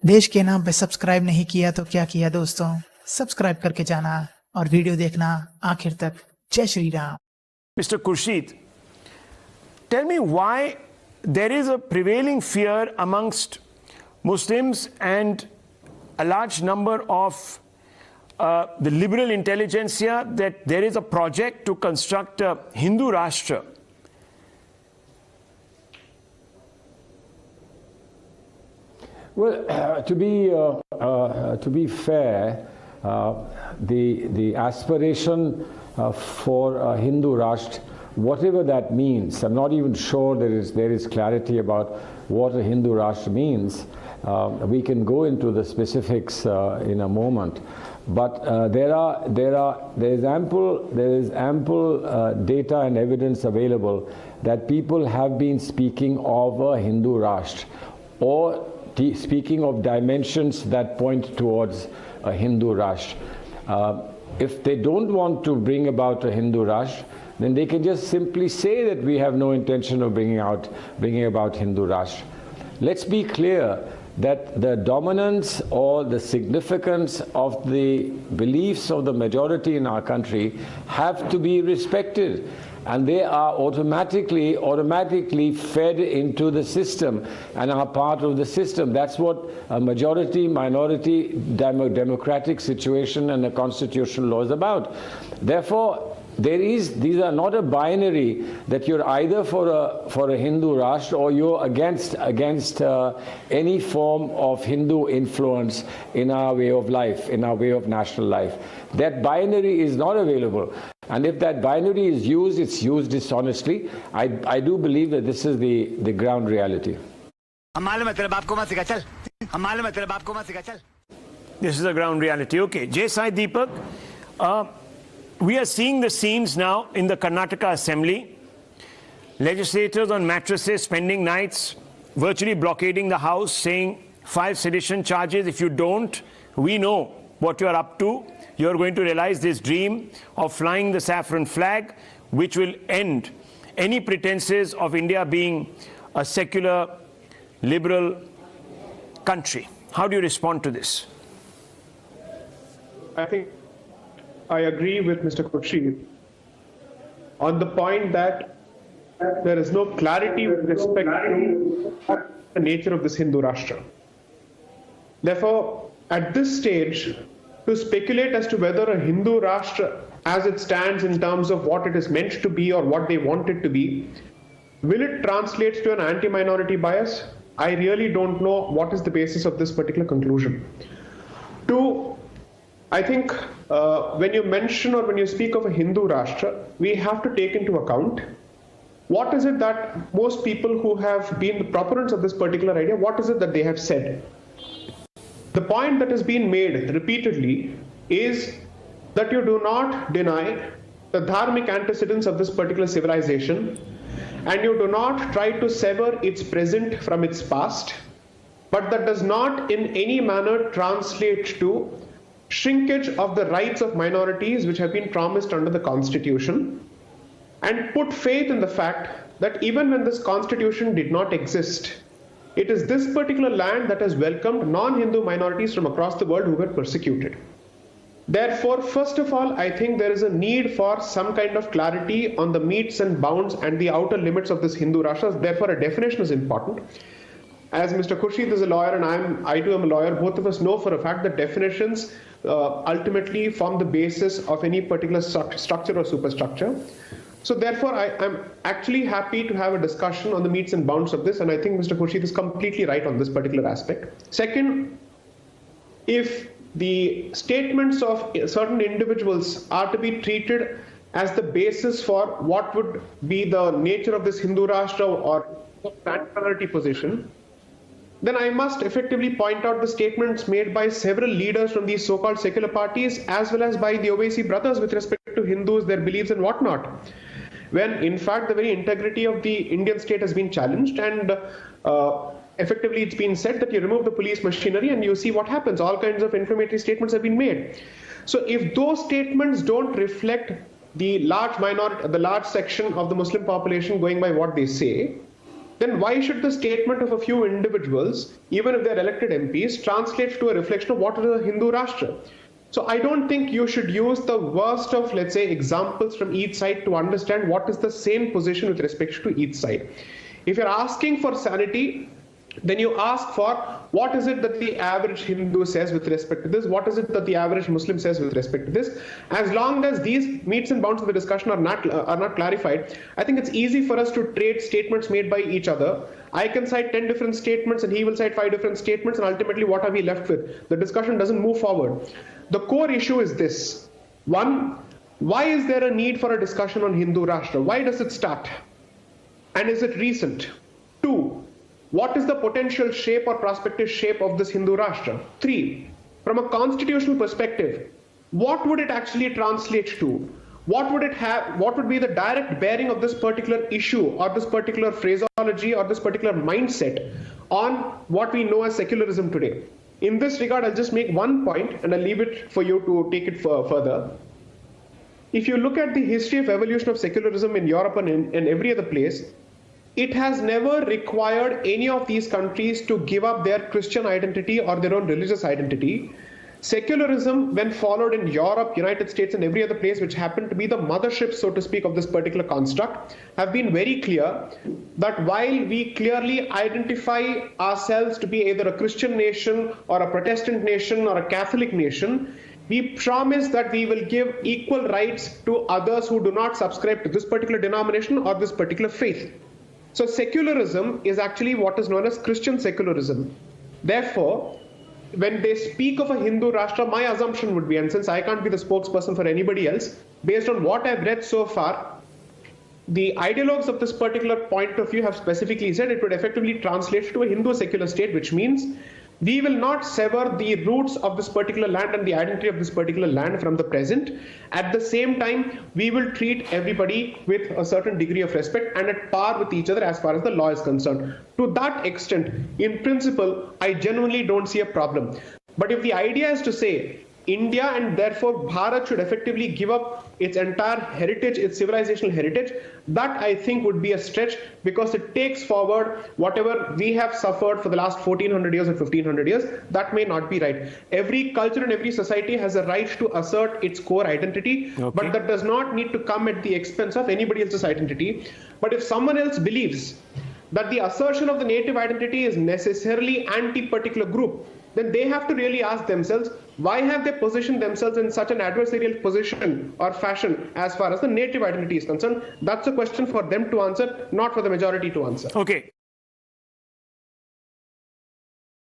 देश के नाम पे सब्सक्राइब नहीं किया तो क्या किया दोस्तों, सब्सक्राइब करके जाना और वीडियो देखना आखिर तक। जय Shri Ram. Mr. Khurshid, tell me why there is a prevailing fear amongst Muslims and a large number of the liberal intelligentsia that there is a project to construct a Hindu Rashtra. Well, to be fair, the aspiration for a Hindu Rashtra, whatever that means, I'm not even sure there is clarity about what a Hindu Rashtra means. We can go into the specifics in a moment, but there is ample data and evidence available that people have been speaking of a Hindu Rashtra, or speaking of dimensions that point towards a Hindu Rashtra. If they don't want to bring about a Hindu Rashtra, then they can just simply say that we have no intention of bringing about Hindu Rashtra. Let's be clear that the dominance or the significance of the beliefs of the majority in our country have to be respected, and they are automatically fed into the system and are part of the system. That's what a majority-minority democratic situation and a constitutional law is about. Therefore, these are not a binary that you're either for a Hindu Rashtra or you're against any form of Hindu influence in our way of life, in our way of national life. That binary is not available. And if that binary is used, it's used dishonestly. I do believe that this is the ground reality. This is the ground reality. Okay, SAI Deepak, we are seeing the scenes now in the Karnataka Assembly. Legislators on mattresses spending nights, virtually blockading the House, saying 5 sedition charges. If you don't, we know what you are up to. You are going to realize this dream of flying the saffron flag, which will end any pretenses of India being a secular, liberal country. How do you respond to this? I think I agree with Mr. Khurshid on the point that there is no clarity with respect to the nature of this Hindu Rashtra. Therefore, at this stage, to speculate as to whether a Hindu Rashtra, as it stands in terms of what it is meant to be or what they want it to be, will it translate to an anti-minority bias? I really don't know what is the basis of this particular conclusion. Two, I think when you mention or when you speak of a Hindu Rashtra, we have to take into account what is it that most people who have been the proponents of this particular idea, what is it that they have said? The point that has been made repeatedly is that you do not deny the dharmic antecedents of this particular civilization, and you do not try to sever its present from its past, but that does not in any manner translate to shrinkage of the rights of minorities which have been promised under the Constitution, and put faith in the fact that even when this Constitution did not exist, it is this particular land that has welcomed non-Hindu minorities from across the world who were persecuted. Therefore, first of all, I think there is a need for some kind of clarity on the metes and bounds and the outer limits of this Hindu Rashtra. Therefore, a definition is important. As Mr. Khurshid is a lawyer and I too am a lawyer, both of us know for a fact that definitions ultimately form the basis of any particular structure or superstructure. So therefore, I'm actually happy to have a discussion on the metes and bounds of this, and I think Mr. Khurshid is completely right on this particular aspect. Second, if the statements of certain individuals are to be treated as the basis for what would be the nature of this Hindu Rashtra or minority position, then I must effectively point out the statements made by several leaders from these so-called secular parties, as well as by the Owaisi brothers with respect to Hindus, their beliefs and whatnot, when in fact the very integrity of the Indian state has been challenged, and effectively it's been said that you remove the police machinery and you see what happens. All kinds of inflammatory statements have been made. So if those statements don't reflect the large minority, the large section of the Muslim population going by what they say, then why should the statement of a few individuals, even if they're elected MPs, translate to a reflection of what is a Hindu Rashtra? So I don't think you should use the worst of, let's say, examples from each side to understand what is the same position with respect to each side. If you're asking for sanity, then you ask for what is it that the average Hindu says with respect to this, what is it that the average Muslim says with respect to this. As long as these metes and bounds of the discussion are not clarified, I think it's easy for us to trade statements made by each other. I can cite 10 different statements and he will cite 5 different statements, and ultimately what are we left with? The discussion doesn't move forward. The core issue is this. One, why is there a need for a discussion on Hindu Rashtra? Why does it start? And is it recent? 2, what is the potential shape or prospective shape of this Hindu Rashtra? 3, from a constitutional perspective, what would it actually translate to? What would it have? What would be the direct bearing of this particular issue or this particular phraseology or this particular mindset on what we know as secularism today? In this regard, I'll just make one point and I'll leave it for you to take it further. If you look at the history of evolution of secularism in Europe and every other place, it has never required any of these countries to give up their Christian identity or their own religious identity. Secularism, when followed in Europe, United States, and every other place which happened to be the mothership, so to speak, of this particular construct, have been very clear that while we clearly identify ourselves to be either a Christian nation or a Protestant nation or a Catholic nation, we promise that we will give equal rights to others who do not subscribe to this particular denomination or this particular faith. So secularism is actually what is known as Christian secularism. Therefore, when they speak of a Hindu Rashtra, my assumption would be, and since I can't be the spokesperson for anybody else, based on what I've read so far, the ideologues of this particular point of view have specifically said it would effectively translate to a Hindu secular state, which means we will not sever the roots of this particular land and the identity of this particular land from the present. At the same time, we will treat everybody with a certain degree of respect and at par with each other as far as the law is concerned. To that extent, in principle, I genuinely don't see a problem. But if the idea is to say India and therefore Bharat should effectively give up its entire heritage, its civilizational heritage, that I think would be a stretch, because it takes forward whatever we have suffered for the last 1400 years or 1500 years. That may not be right. Every culture and every society has a right to assert its core identity, but that does not need to come at the expense of anybody else's identity. But if someone else believes that the assertion of the native identity is necessarily anti-particular group, then they have to really ask themselves, why have they positioned themselves in such an adversarial position or fashion as far as the native identity is concerned? That's a question for them to answer, not for the majority to answer. Okay.